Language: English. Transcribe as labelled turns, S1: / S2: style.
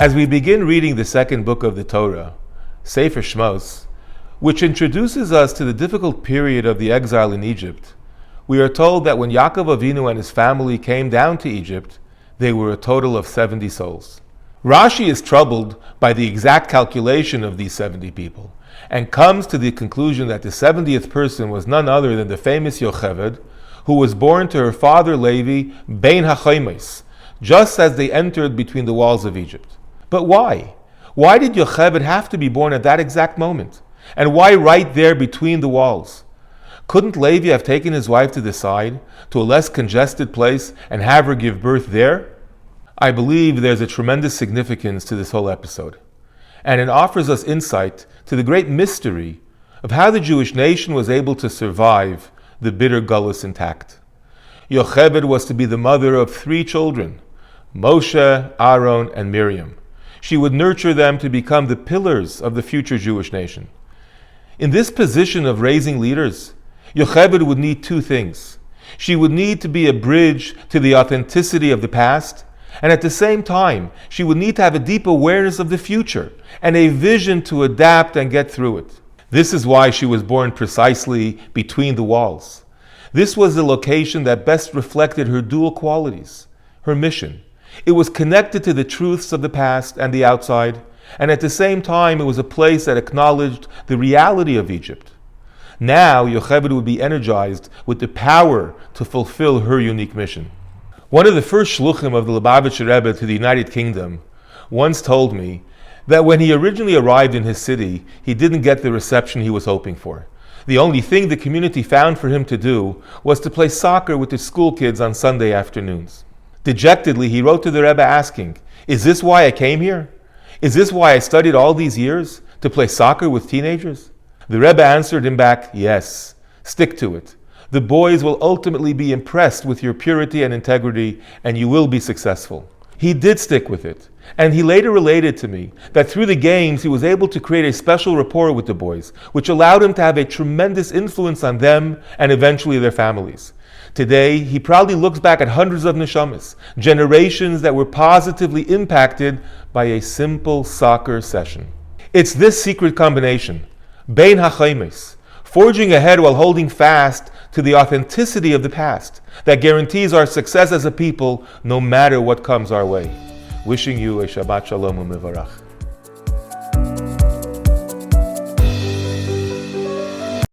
S1: As we begin reading the second book of the Torah, Sefer Shemos, which introduces us to the difficult period of the exile in Egypt, we are told that when Yaakov Avinu and his family came down to Egypt, they were a total of 70 souls. Rashi is troubled by the exact calculation of these 70 people, and comes to the conclusion that the 70th person was none other than the famous Yocheved, who was born to her father Levi, Bein HaChaymes, just as they entered between the walls of Egypt. But why? Why did Yocheved have to be born at that exact moment? And why right there between the walls? Couldn't Levi have taken his wife to the side, to a less congested place, and have her give birth there? I believe there's a tremendous significance to this whole episode, and it offers us insight to the great mystery of how the Jewish nation was able to survive the bitter Gullus intact. Yocheved was to be the mother of 3 children, Moshe, Aaron, and Miriam. She would nurture them to become the pillars of the future Jewish nation. In this position of raising leaders, Yocheved would need 2 things. She would need to be a bridge to the authenticity of the past, and at the same time, she would need to have a deep awareness of the future and a vision to adapt and get through it. This is why she was born precisely between the walls. This was the location that best reflected her dual qualities, her mission. It was connected to the truths of the past and the outside, and at the same time, it was a place that acknowledged the reality of Egypt. Now, Yocheved would be energized with the power to fulfill her unique mission. One of the first shluchim of the Lubavitcher Rebbe to the United Kingdom once told me that when he originally arrived in his city, he didn't get the reception he was hoping for. The only thing the community found for him to do was to play soccer with the school kids on Sunday afternoons. Dejectedly, he wrote to the Rebbe asking, "Is this why I came here? Is this why I studied all these years? To play soccer with teenagers?" The Rebbe answered him back, "Yes, stick to it. The boys will ultimately be impressed with your purity and integrity, and you will be successful." He did stick with it, and he later related to me that through the games he was able to create a special rapport with the boys, which allowed him to have a tremendous influence on them and eventually their families. Today, he proudly looks back at hundreds of neshamas, generations that were positively impacted by a simple soccer session. It's this secret combination, Bein HaChaymes, forging ahead while holding fast to the authenticity of the past, that guarantees our success as a people no matter what comes our way. Wishing you a Shabbat Shalom u'Mevarach.